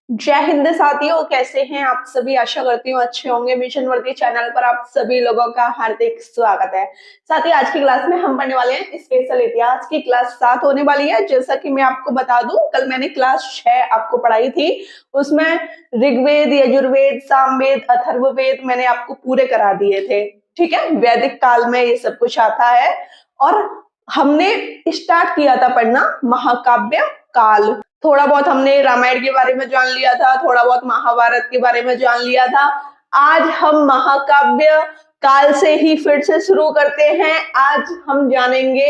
जय हिंद साथियों, कैसे हैं आप सभी। आशा करती हूँ अच्छे होंगे। मिशन वर्दी चैनल पर आप सभी लोगों का हार्दिक स्वागत है। साथियों, आज की क्लास में हम पढ़ने वाले हैं स्पेशल इतिहास की क्लास 7 होने वाली है। जैसा कि मैं आपको बता दूं, कल मैंने क्लास 6 आपको पढ़ाई थी। उसमें ऋग्वेद, यजुर्वेद, सामवेद, अथर्ववेद मैंने आपको पूरे करा दिए थे। ठीक है, वैदिक काल में ये सब कुछ आता है। और हमने स्टार्ट किया था पढ़ना महाकाव्य काल। थोड़ा बहुत हमने रामायण के बारे में जान लिया था, थोड़ा बहुत महाभारत के बारे में जान लिया था। आज हम महाकाव्य काल से ही फिर से शुरू करते हैं। आज हम जानेंगे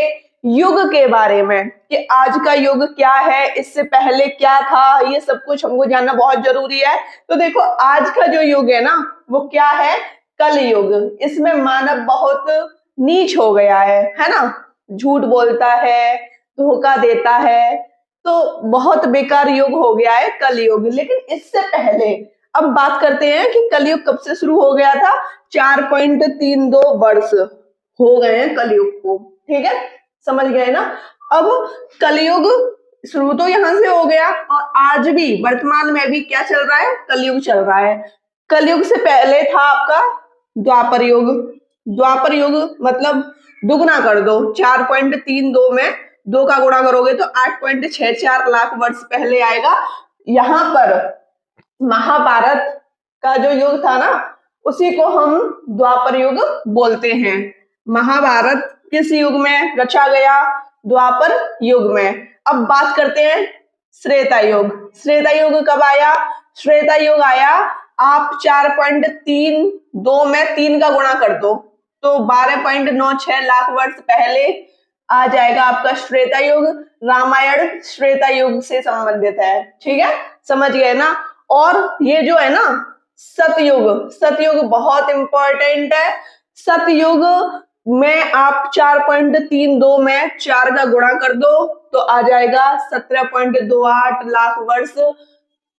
युग के बारे में कि आज का युग क्या है, इससे पहले क्या था, ये सब कुछ हमको जानना बहुत जरूरी है। तो देखो, आज का जो युग है ना, वो क्या है? कल युग। इसमें मानव बहुत नीच हो गया है ना। झूठ बोलता है, धोखा देता है, तो बहुत बेकार युग हो गया है कलयुग। लेकिन इससे पहले अब बात करते हैं कि कलयुग कब से शुरू हो गया था। 4.32 वर्ष हो गए हैं कलयुग को। ठीक है, समझ गए ना। अब कलयुग शुरू तो यहां से हो गया, और आज भी वर्तमान में भी क्या चल रहा है? कलयुग चल रहा है। कलयुग से पहले था आपका द्वापर युग। द्वापर युग मतलब दुगना कर दो, 4.32 में 2 का गुणा करोगे तो 8.64 लाख वर्ष पहले आएगा। यहाँ पर महाभारत का जो युग था ना, उसी को हम द्वापर युग बोलते हैं। महाभारत किस युग में रचा गया? द्वापर युग में। अब बात करते हैं त्रेता युग। त्रेता युग कब आया? त्रेता युग आया, आप 4.32 में 3 का गुणा कर दो तो 12.96 लाख वर्ष पहले आ जाएगा आपका त्रेता युग। रामायण त्रेता युग से संबंधित है। ठीक है, समझ गए ना। और ये जो है ना सतयुग, सतयुग बहुत इंपॉर्टेंट है। सतयुग में आप 4.32 में 4 का गुणा कर दो तो आ जाएगा 17.28 लाख वर्ष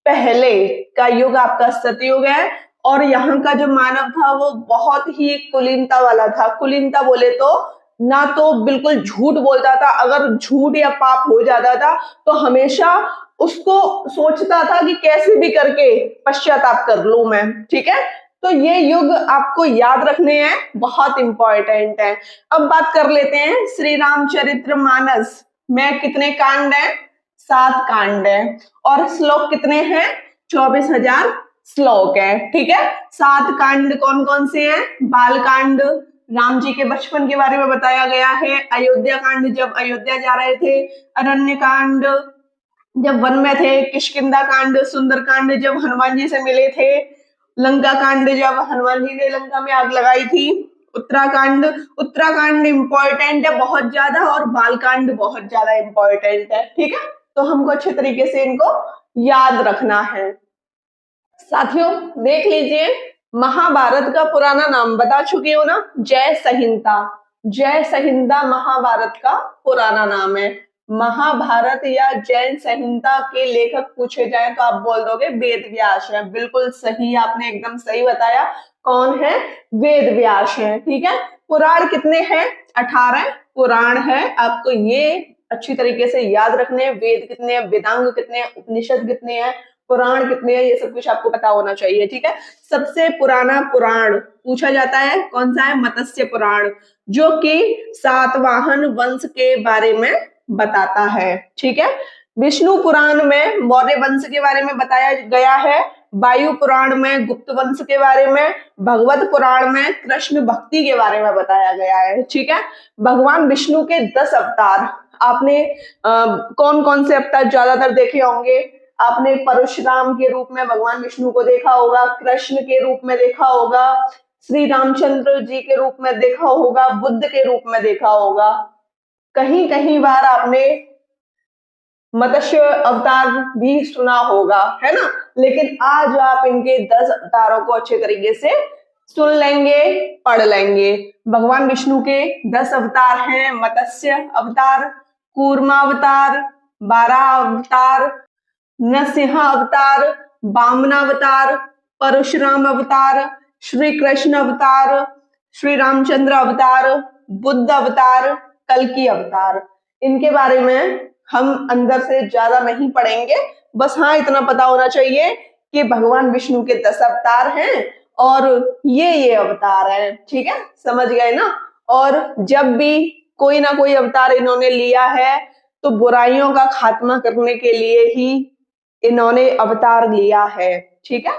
पहले का युग आपका सतयुग है। और यहाँ का जो मानव था वो बहुत ही कुलीनता वाला था। कुलीनता बोले तो ना तो बिल्कुल झूठ बोलता था, अगर झूठ या पाप हो जाता था तो हमेशा उसको सोचता था कि कैसे भी करके पश्चाताप कर लूं मैं। ठीक है, तो ये युग आपको याद रखने हैं, बहुत इंपॉर्टेंट है। अब बात कर लेते हैं श्री रामचरितमानस में कितने कांड हैं? 7 कांड है। और श्लोक कितने हैं? 24,000 श्लोक है। ठीक है, 7 कांड कौन कौन से हैं? बाल कांड, राम जी के बचपन के बारे में बताया गया है। अयोध्या कांड, जब अयोध्या जा रहे थे। अरण्य कांड, जब वन में थे। किष्किंधा कांड, सुंदर कांड, जब हनुमान जी से मिले थे। लंका कांड, जब हनुमान जी ने लंका में आग लगाई थी। उत्तराकांड, उत्तराकांड इंपॉर्टेंट है बहुत ज्यादा, और बालकांड बहुत ज्यादा इंपॉर्टेंट है। ठीक है, तो हमको अच्छे तरीके से इनको याद रखना है। साथियों देख लीजिए, महाभारत का पुराना नाम बता चुकी हूं ना, जय संहिता। जय संहिता महाभारत का पुराना नाम है। महाभारत या जैन संहिता के लेखक पूछे जाए तो आप बोल दोगे वेद व्यास है। बिल्कुल सही, आपने एकदम सही बताया। कौन है? वेद व्यास है। ठीक है, पुराण कितने हैं? 18 पुराण है। आपको ये अच्छी तरीके से याद रखने हैं। वेद कितने हैं, वेदांग कितने हैं, उपनिषद कितने हैं, पुराण कितने हैं, ये सब कुछ आपको पता होना चाहिए। ठीक है, सबसे पुराना पुराण पूछा जाता है कौन सा है? मत्स्य पुराण, जो कि सातवाहन वंश के बारे में बताता है। ठीक है, विष्णु पुराण में मौर्य वंश के बारे में बताया गया है। वायु पुराण में गुप्त वंश के बारे में। भगवत पुराण में कृष्ण भक्ति के बारे में बताया गया है। ठीक है, भगवान विष्णु के 10 अवतार आपने कौन कौन से अवतार ज्यादातर देखे होंगे? आपने परशुराम के रूप में भगवान विष्णु को देखा होगा, कृष्ण के रूप में देखा होगा, श्री रामचंद्र जी के रूप में देखा होगा, बुद्ध के रूप में देखा होगा। कहीं कहीं बार आपने मत्स्य अवतार भी सुना होगा, है ना। लेकिन आज आप इनके 10 अवतारों को अच्छे तरीके से सुन लेंगे, पढ़ लेंगे। भगवान विष्णु के 10 अवतार हैं। मत्स्य अवतार, कूर्मा अवतार, बारह अवतार, नरसिंह अवतार, वामन अवतार, परशुराम अवतार, श्री कृष्ण अवतार, श्री रामचंद्र अवतार, बुद्ध अवतार, कल्कि अवतार। इनके बारे में हम अंदर से ज्यादा नहीं पढ़ेंगे, बस हाँ इतना पता होना चाहिए कि भगवान विष्णु के 10 अवतार हैं और ये अवतार हैं, ठीक है, समझ गए ना। और जब भी कोई ना कोई अवतार इन्होंने लिया है तो बुराइयों का खात्मा करने के लिए ही इन्होंने अवतार लिया है, ठीक है।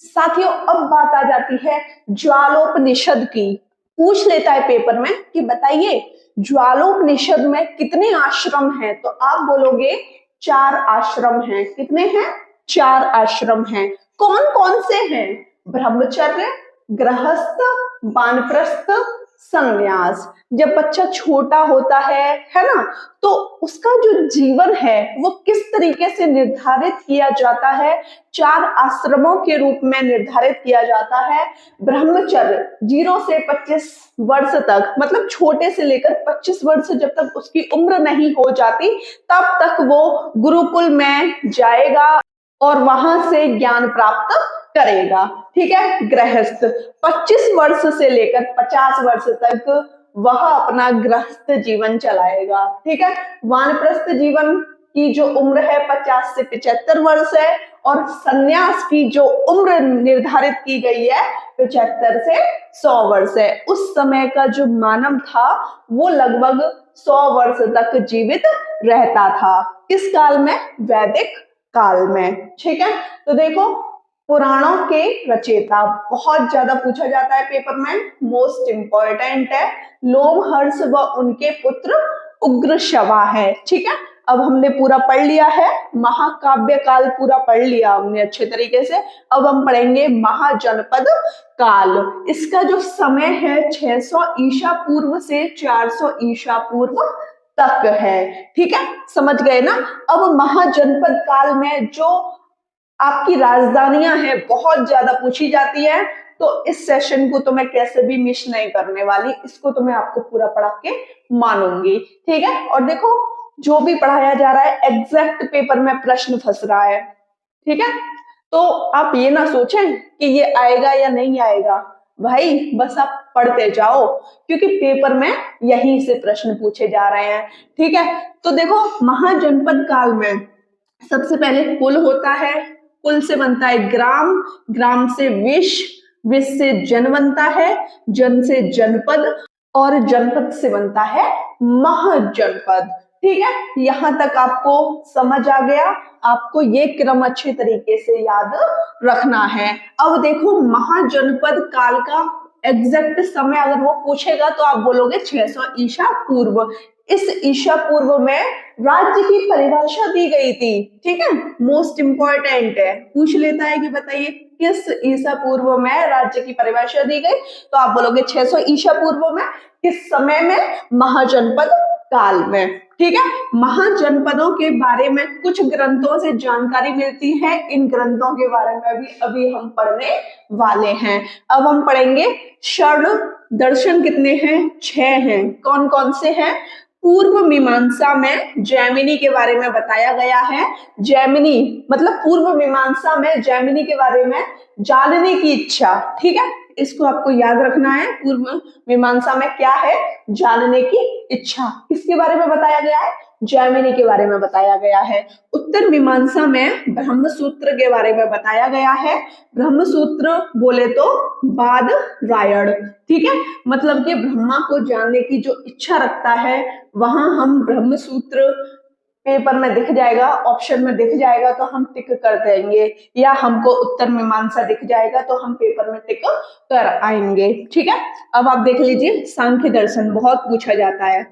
साथियों अब बात आ जाती है ज्वालोपनिषद की। पूछ लेता है पेपर में कि बताइए ज्वालोपनिषद में कितने आश्रम हैं, तो आप बोलोगे 4 आश्रम हैं। कितने हैं? 4 आश्रम हैं। कौन कौन से हैं? ब्रह्मचर्य, गृहस्थ, वानप्रस्थ, संन्यास। जब बच्चा छोटा होता है ना, तो उसका जो जीवन है वो किस तरीके से निर्धारित किया जाता है? 4 आश्रमों के रूप में निर्धारित किया जाता है। ब्रह्मचर्य 0 से 25 वर्ष तक, मतलब छोटे से लेकर 25 वर्ष जब तक उसकी उम्र नहीं हो जाती तब तक वो गुरुकुल में जाएगा और वहां से ज्ञान प्राप्त करेगा, ठीक है। गृहस्थ 25 वर्ष से लेकर 50 वर्ष तक वह अपना गृहस्थ जीवन चलाएगा, ठीक है। वानप्रस्थ जीवन की जो उम्र है 50 से 75 वर्ष है और सन्यास की जो उम्र निर्धारित की गई है 75 से 100 वर्ष है। उस समय का जो मानव था वो लगभग 100 वर्ष तक जीवित रहता था। किस काल में? वैदिक काल में, ठीक है। तो देखो पुराणों के रचयिता बहुत ज्यादा पूछा जाता है पेपर में, मोस्ट इंपॉर्टेंट है। लोमहर्ष व उनके पुत्र उग्रश्रवा है, ठीक है। अब हमने पूरा पढ़ लिया है, महाकाव्य काल पूरा पढ़ लिया हमने अच्छे तरीके से। अब हम पढ़ेंगे महाजनपद काल। इसका जो समय है 600 ईसा पूर्व से 400 ईसा पूर्व तक है, ठीक है, समझ गए ना। अब महाजनपद काल में जो आपकी राजधानियां हैं बहुत ज्यादा पूछी जाती है, तो इस सेशन को तो मैं कैसे भी मिस नहीं करने वाली, इसको तो मैं आपको पूरा पढ़ा के मानूंगी, ठीक है। और देखो जो भी पढ़ाया जा रहा है एग्जैक्ट पेपर में प्रश्न फंस रहा है, ठीक है। तो आप ये ना सोचें कि ये आएगा या नहीं आएगा, भाई बस आप पढ़ते जाओ क्योंकि पेपर में यहीं से प्रश्न पूछे जा रहे हैं, ठीक है। तो देखो महाजनपद काल में सबसे पहले कुल होता है, कुल से बनता है ग्राम, ग्राम से विश्व, विश्व से जन बनता है, जन से जनपद और जनपद से बनता है महाजनपद, ठीक है। यहां तक आपको समझ आ गया। आपको ये क्रम अच्छे तरीके से याद रखना है। अब देखो महाजनपद काल का एग्जैक्ट समय अगर वो पूछेगा तो आप बोलोगे 600 ईसा पूर्व। इस ईसा पूर्व में राज्य की परिभाषा दी गई थी, ठीक है, मोस्ट इंपॉर्टेंट है, पूछ लेता है कि बताइए किस ईसा पूर्व में राज्य की परिभाषा दी गई, तो आप बोलोगे 600 ईसा पूर्व में। किस समय में? महाजनपद काल में, ठीक है। महाजनपदों के बारे में कुछ ग्रंथों से जानकारी मिलती है, इन ग्रंथों के बारे में भी अभी हम पढ़ने वाले हैं। अब हम पढ़ेंगे षड दर्शन कितने हैं? 6 हैं। कौन कौन से हैं? पूर्व मीमांसा में जैमिनी के बारे में बताया गया है। जैमिनी मतलब पूर्व मीमांसा में जैमिनी के बारे में जानने की इच्छा, ठीक है, इसको आपको याद रखना है। पूर्व मीमांसा में क्या है? जानने की इच्छा। किसके बारे में बताया गया है? जैमिनी के बारे में बताया गया है। उत्तर मीमांसा में ब्रह्मसूत्र के बारे में बताया गया है। ब्रह्मसूत्र बोले तो बाद रायण, ठीक है, मतलब कि ब्रह्मा को जानने की जो इच्छा रखता है वहां हम ब्रह्मसूत्र पेपर में दिख जाएगा, ऑप्शन में दिख जाएगा तो हम टिक कर देंगे, या हमको उत्तर मीमांसा दिख जाएगा तो हम पेपर में टिक कर आएंगे, ठीक है। अब आप देख लीजिए सांख्य दर्शन बहुत पूछा जाता है।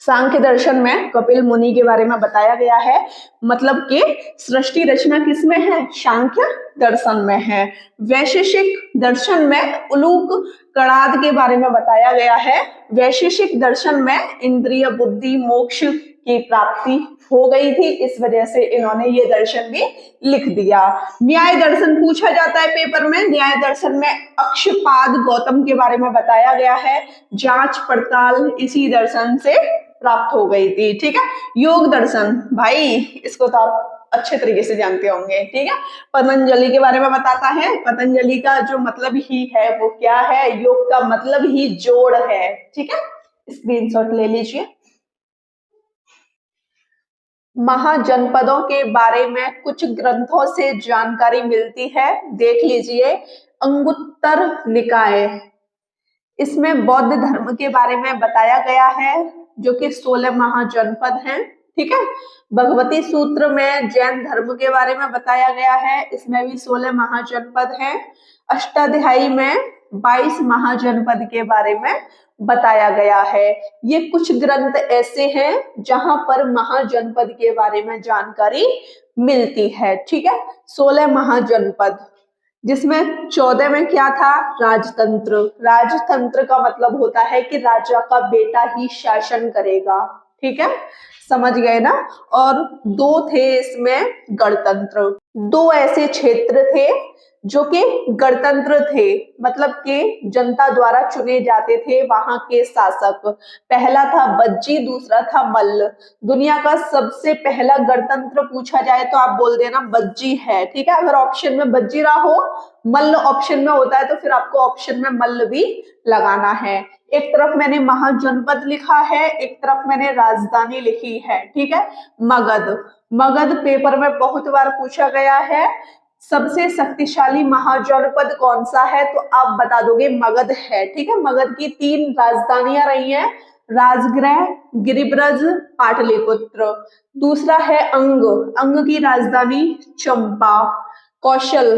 सांख्य दर्शन में कपिल मुनि के बारे में बताया गया है, मतलब कि सृष्टि रचना किसमें है? सांख्य दर्शन में है। वैशेषिक दर्शन में उलूक कणाद के बारे में बताया गया है। वैशेषिक दर्शन में इंद्रिय बुद्धि मोक्ष की प्राप्ति हो गई थी, इस वजह से इन्होंने ये दर्शन भी लिख दिया। न्याय दर्शन पूछा जाता है पेपर में। न्याय दर्शन में अक्षपाद गौतम के बारे में बताया गया है। जांच पड़ताल इसी दर्शन से प्राप्त हो गई थी, ठीक है। योग दर्शन, भाई इसको तो आप अच्छे तरीके से जानते होंगे, ठीक है। पतंजलि के बारे में बताता है। पतंजलि का जो मतलब ही है वो क्या है? योग का मतलब ही जोड़ है, ठीक है, स्क्रीनशॉट ले लीजिए। महाजनपदों के बारे में कुछ ग्रंथों से जानकारी मिलती है। देख लीजिए, अंगुत्तर निकाय, इसमें बौद्ध धर्म के बारे में बताया गया है, जो कि 16 महाजनपद हैं। ठीक है। भगवती सूत्र में जैन धर्म के बारे में बताया गया है, इसमें भी 16 महाजनपद हैं। अष्टाध्यायी में 22 महाजनपद के बारे में बताया गया है। ये कुछ ग्रंथ ऐसे हैं जहां पर महाजनपद के बारे में जानकारी मिलती है। ठीक है। 16 महाजनपद, जिसमें 14 में क्या था? राजतंत्र। राजतंत्र का मतलब होता है कि राजा का बेटा ही शासन करेगा। ठीक है, समझ गए ना। और 2 थे इसमें गणतंत्र। 2 ऐसे क्षेत्र थे जो कि गणतंत्र थे, मतलब कि जनता द्वारा चुने जाते थे वहां के शासक। पहला था बज्जी, दूसरा था मल्ल। दुनिया का सबसे पहला गणतंत्र पूछा जाए तो आप बोल देना बज्जी है। ठीक है, अगर ऑप्शन में बज्जी रहा हो, मल्ल ऑप्शन में होता है तो फिर आपको ऑप्शन में मल्ल भी लगाना है। एक तरफ मैंने महाजनपद लिखा है, एक तरफ मैंने राजधानी लिखी है। ठीक है। मगध, मगध पेपर में बहुत बार पूछा गया है। सबसे शक्तिशाली महाजनपद कौन सा है? तो आप बता दोगे मगध है। ठीक है। मगध की 3 राजधानियां रही हैं, राजगृह, गिरिब्रज, पाटलिपुत्र। दूसरा है अंग, अंग की राजधानी चंपा। कौशल,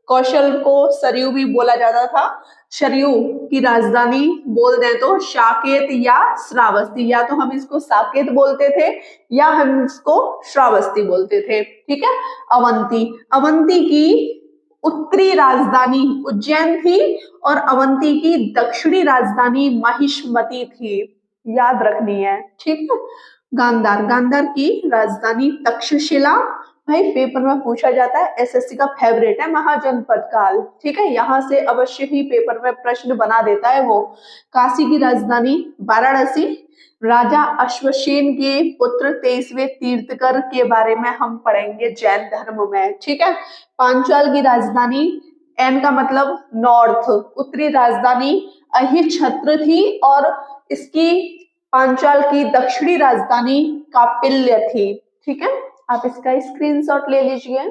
कौशल को सरयू भी बोला जाता था। सरयू की राजधानी बोल दें तो साकेत या श्रावस्ती, या तो हम इसको साकेत बोलते थे या हम इसको श्रावस्ती बोलते थे। ठीक है। अवंती, अवंती की उत्तरी राजधानी उज्जैन थी और अवंती की दक्षिणी राजधानी महिष्मती थी, याद रखनी है। ठीक है। गांधार, गांधार की राजधानी तक्षशिला। भाई पेपर में पूछा जाता है, एसएससी का फेवरेट है महाजनपद काल। ठीक है, यहाँ से अवश्य ही पेपर में प्रश्न बना देता है वो। काशी की राजधानी वाराणसी। राजा अश्वसेन के पुत्र 23वें तीर्थकर के बारे में हम पढ़ेंगे जैन धर्म में। ठीक है। पांचाल की राजधानी, एन का मतलब नॉर्थ, उत्तरी राजधानी अहिछत्र थी और इसकी पांचाल की दक्षिणी राजधानी कापिल्य थी। ठीक है, आप इसका स्क्रीनशॉट ले लीजिए।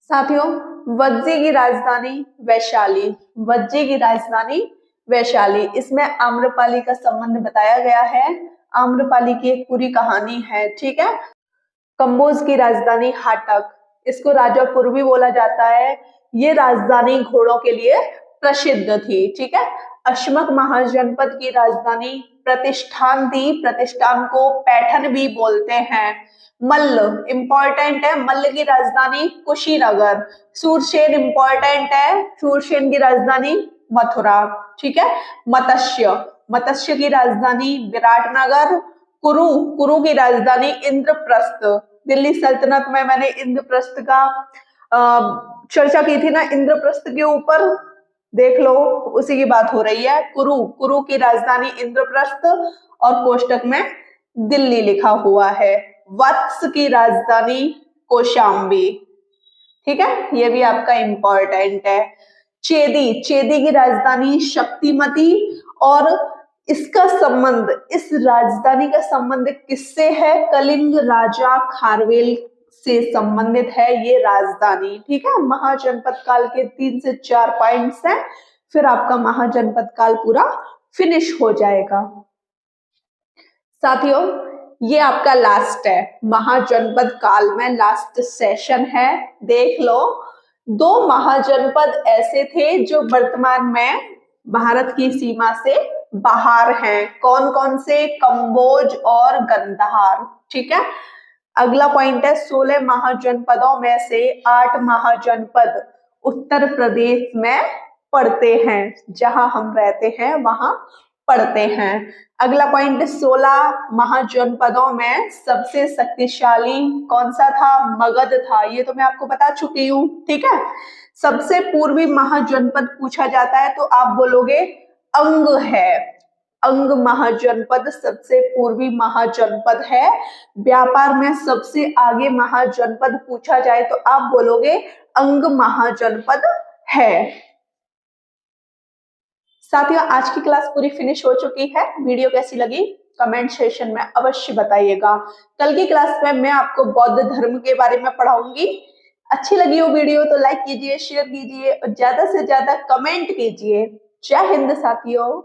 साथियों, वज्जी की राजधानी वैशाली, वज्जी की राजधानी वैशाली। इसमें आम्रपाली का संबंध बताया गया है, आम्रपाली की एक पूरी कहानी है। ठीक है। कंबोज की राजधानी हाटक, इसको राजापुर भी बोला जाता है। ये राजधानी घोड़ों के लिए प्रसिद्ध थी। ठीक है। अश्मक महाजनपद की राजधानी प्रतिष्ठान थी, प्रतिष्ठान को पैठन भी बोलते हैं। मल्ल इंपॉर्टेंट है, मल्ल की राजधानी कुशीनगर। सूरसेन इंपॉर्टेंट है, सूरसेन की राजधानी मथुरा। ठीक है। मत्स्य, मत्स्य की राजधानी विराटनगर। कुरु, कुरु की राजधानी इंद्रप्रस्थ। दिल्ली सल्तनत में मैंने इंद्रप्रस्थ का चर्चा की थी ना, इंद्रप्रस्थ के ऊपर देख लो, उसी की बात हो रही है। कुरु, कुरु की राजधानी इंद्रप्रस्थ और कोष्टक में दिल्ली लिखा हुआ है। वत्स की राजधानी कौशाम्बी। ठीक है, ये भी आपका इंपॉर्टेंट है। चेदी, चेदी की राजधानी शक्तिमती और इसका संबंध, इस राजधानी का संबंध किससे है? कलिंग राजा खारवेल से संबंधित है ये राजधानी। ठीक है। महाजनपद काल के 3 से 4 पॉइंट्स हैं, फिर आपका महाजनपद काल पूरा फिनिश हो जाएगा। साथियों, ये आपका लास्ट है, महाजनपद काल में लास्ट सेशन है। देख लो, 2 महाजनपद ऐसे थे जो वर्तमान में भारत की सीमा से बाहर हैं। कौन कौन से? कंबोज और गंधार। ठीक है। अगला पॉइंट है, 16 महाजनपदों में से 8 महाजनपद उत्तर प्रदेश में पड़ते हैं, जहां हम रहते हैं वहां पड़ते हैं। अगला पॉइंट, 16 महाजनपदों में सबसे शक्तिशाली कौन सा था? मगध था, ये तो मैं आपको बता चुकी हूँ। ठीक है। सबसे पूर्वी महाजनपद पूछा जाता है तो आप बोलोगे अंग है, अंग महाजनपद सबसे पूर्वी महाजनपद है। व्यापार में सबसे आगे महाजनपद पूछा जाए तो आप बोलोगे अंग महाजनपद है। साथियों, आज की क्लास पूरी फिनिश हो चुकी है। वीडियो कैसी लगी कमेंट सेशन में अवश्य बताइएगा। कल की क्लास में मैं आपको बौद्ध धर्म के बारे में पढ़ाऊंगी। अच्छी लगी हो वीडियो तो लाइक कीजिए, शेयर कीजिए और ज्यादा से ज्यादा कमेंट कीजिए। जय हिंद साथियों।